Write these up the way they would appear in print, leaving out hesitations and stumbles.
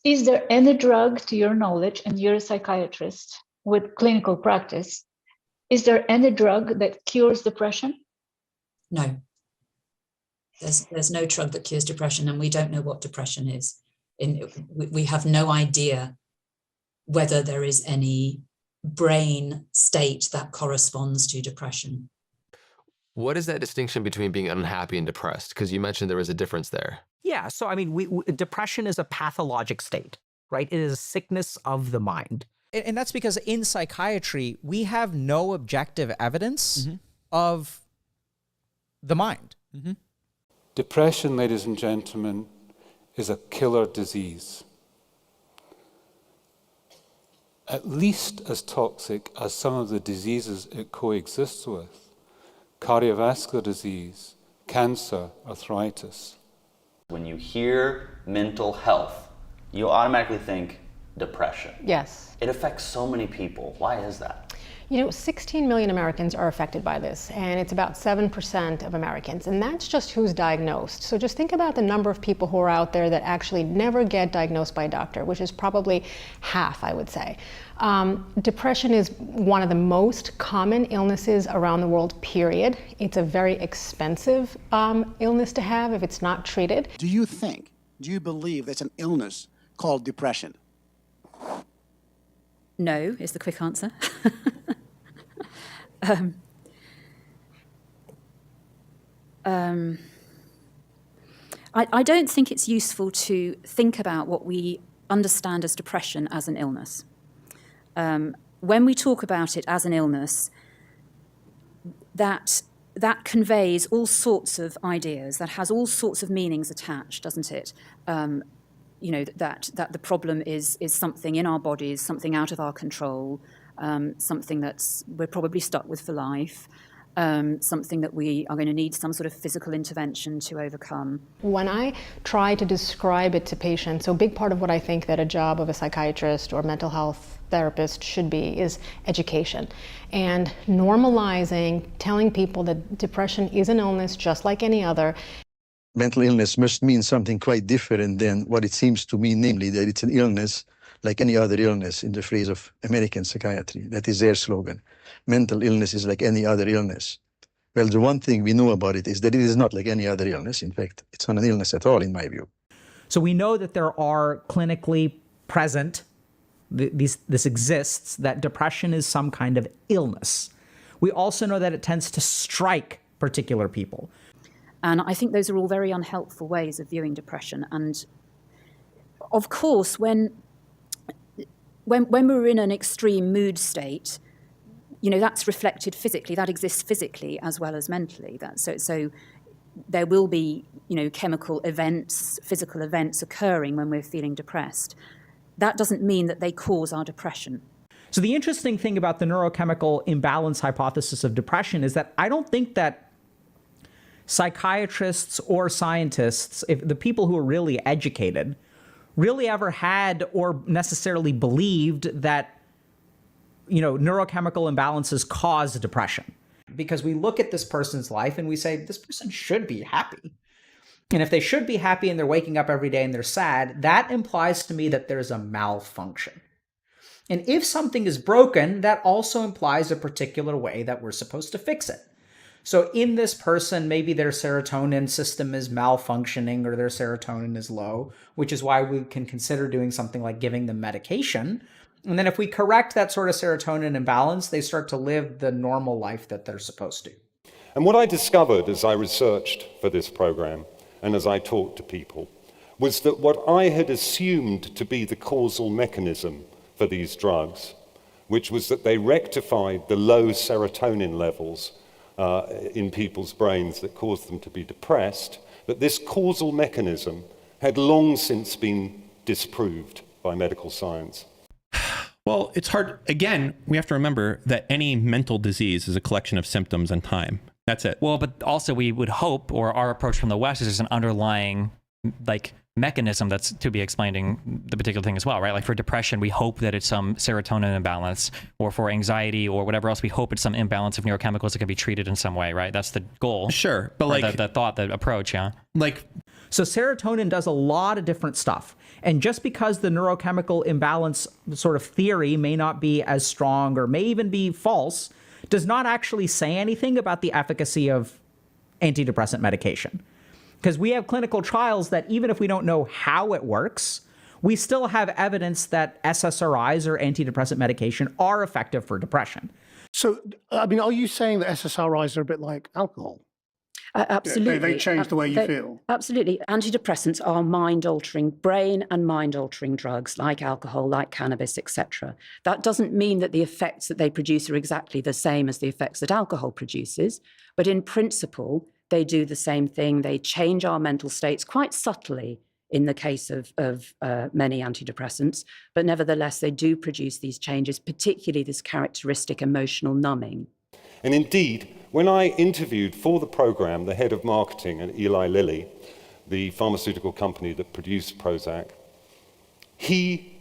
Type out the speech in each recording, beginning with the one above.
Is there any drug, to your knowledge, and you're a psychiatrist with clinical practice, is there any drug that cures depression? No. There's no drug that cures depression, and we don't know what depression is. We have no idea whether there is any brain state that corresponds to depression. What is that distinction between being unhappy and depressed? Because you mentioned there was a difference there. Yeah, so I mean, depression is a pathologic state, right? It is a sickness of the mind. And that's because in psychiatry, we have no objective evidence of the mind. Depression, ladies and gentlemen, is a killer disease. At least as toxic as some of the diseases it coexists with: cardiovascular disease, cancer, arthritis. When you hear mental health, you automatically think depression. Yes. It affects so many people. Why is that? You know, 16 million Americans are affected by this, and it's about 7% of Americans, and that's just who's diagnosed. So just think about the number of people who are out there that actually never get diagnosed by a doctor, which is probably half, I would say. Depression is one of the most common illnesses around the world, period. It's a very expensive illness to have if it's not treated. Do you believe there's an illness called depression? No, is the quick answer. I don't think it's useful to think about what we understand as depression as an illness. When we talk about it as an illness, that conveys all sorts of ideas, that has all sorts of meanings attached, doesn't it? You know, that the problem is something in our bodies, something out of our control, something we're probably stuck with for life, something that we are going to need some sort of physical intervention to overcome. When I try to describe it to patients, so a big part of what I think that a job of a psychiatrist or mental health therapist should be is education. And normalizing, telling people that depression is an illness just like any other. Mental illness must mean something quite different than what it seems to mean, namely that it's an illness like any other illness, in the phrase of American psychiatry. That is their slogan. Mental illness is like any other illness. Well, the one thing we know about it is that it is not like any other illness. In fact, it's not an illness at all, in my view. So we know that there are clinically present, this exists, that depression is some kind of illness. We also know that it tends to strike particular people. And I think those are all very unhelpful ways of viewing depression. And of course, when we're in an extreme mood state, you know, that's reflected physically, that exists physically as well as mentally. So there will be, you know, chemical events, physical events occurring when we're feeling depressed. That doesn't mean that they cause our depression. So the interesting thing about the neurochemical imbalance hypothesis of depression is that I don't think that psychiatrists or scientists, if the people who are really educated, really ever had or necessarily believed that, you know, neurochemical imbalances cause depression. Because we look at this person's life and we say, this person should be happy. And if they should be happy and they're waking up every day and they're sad, that implies to me that there's a malfunction. And if something is broken, that also implies a particular way that we're supposed to fix it. So in this person, maybe their serotonin system is malfunctioning or their serotonin is low, which is why we can consider doing something like giving them medication. And then if we correct that sort of serotonin imbalance, they start to live the normal life that they're supposed to. And what I discovered as I researched for this program and as I talked to people was that what I had assumed to be the causal mechanism for these drugs, which was that they rectified the low serotonin levels in people's brains that caused them to be depressed, that this causal mechanism had long since been disproved by medical science. Well, it's hard. Again, we have to remember that any mental disease is a collection of symptoms and time. That's it. Well, but also we would hope, or our approach from the West is there's an underlying mechanism that's to be explaining the particular thing as well, right? Like for depression, we hope that it's some serotonin imbalance, or for anxiety or whatever else, we hope it's some imbalance of neurochemicals that can be treated in some way, right? That's the goal. Sure, but the thought, the approach, yeah. So serotonin does a lot of different stuff. And just because the neurochemical imbalance sort of theory may not be as strong or may even be false, does not actually say anything about the efficacy of antidepressant medication. Because we have clinical trials that even if we don't know how it works, we still have evidence that SSRIs or antidepressant medication are effective for depression. So, I mean, are you saying that SSRIs are a bit like alcohol? Absolutely. They change the way you feel. Absolutely. Antidepressants are mind-altering, brain and mind-altering drugs like alcohol, like cannabis, etc. That doesn't mean that the effects that they produce are exactly the same as the effects that alcohol produces, but in principle, they do the same thing. They change our mental states quite subtly in the case of many antidepressants, but nevertheless, they do produce these changes, particularly this characteristic emotional numbing. And indeed, when I interviewed for the program the head of marketing at Eli Lilly, the pharmaceutical company that produced Prozac, he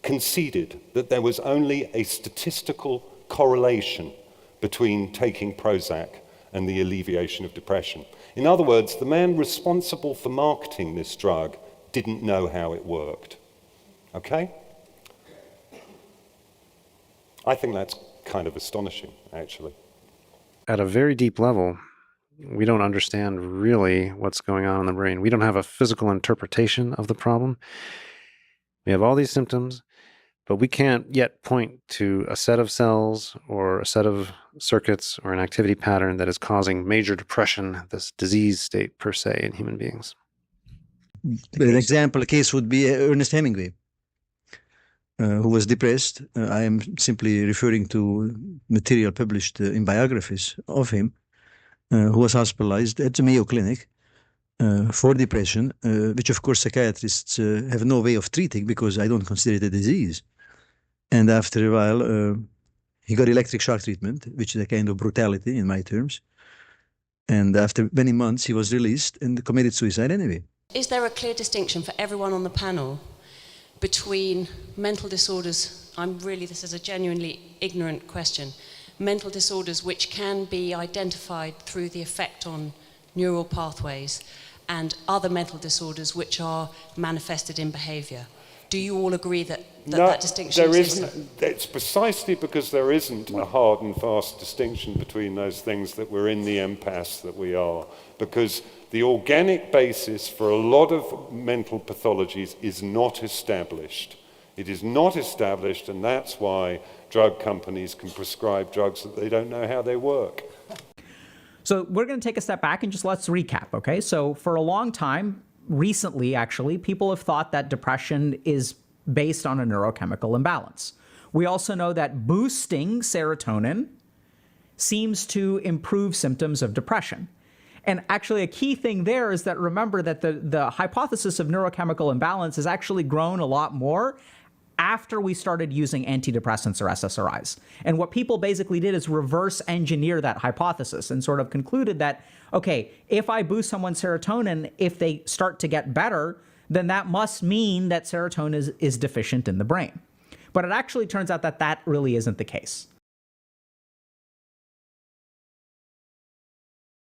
conceded that there was only a statistical correlation between taking Prozac and the alleviation of depression. In other words, the man responsible for marketing this drug didn't know how it worked. Okay? I think that's kind of astonishing, actually. At a very deep level, we don't understand really what's going on in the brain. We don't have a physical interpretation of the problem. We have all these symptoms, but we can't yet point to a set of cells or a set of circuits or an activity pattern that is causing major depression, this disease state per se, in human beings. An example case would be Ernest Hemingway, who was depressed. I am simply referring to material published in biographies of him, who was hospitalized at the Mayo Clinic for depression, which of course psychiatrists have no way of treating because I don't consider it a disease. And after a while, he got electric shock treatment, which is a kind of brutality in my terms. And after many months, he was released and committed suicide anyway. Is there a clear distinction for everyone on the panel between mental disorders, this is a genuinely ignorant question, mental disorders which can be identified through the effect on neural pathways and other mental disorders which are manifested in behaviour? Do you all agree that that distinction exists? It's precisely because there isn't a hard and fast distinction between those things that we're in the impasse that we are. Because the organic basis for a lot of mental pathologies is not established. It is not established, and that's why drug companies can prescribe drugs that they don't know how they work. So we're going to take a step back and just let's recap, okay? So for a long time, recently actually, people have thought that depression is based on a neurochemical imbalance. We also know that boosting serotonin seems to improve symptoms of depression. And actually a key thing there is that remember that the hypothesis of neurochemical imbalance has actually grown a lot more after we started using antidepressants or SSRIs. And what people basically did is reverse engineer that hypothesis and sort of concluded that, okay, if I boost someone's serotonin, if they start to get better, then that must mean that serotonin is deficient in the brain. But it actually turns out that that really isn't the case.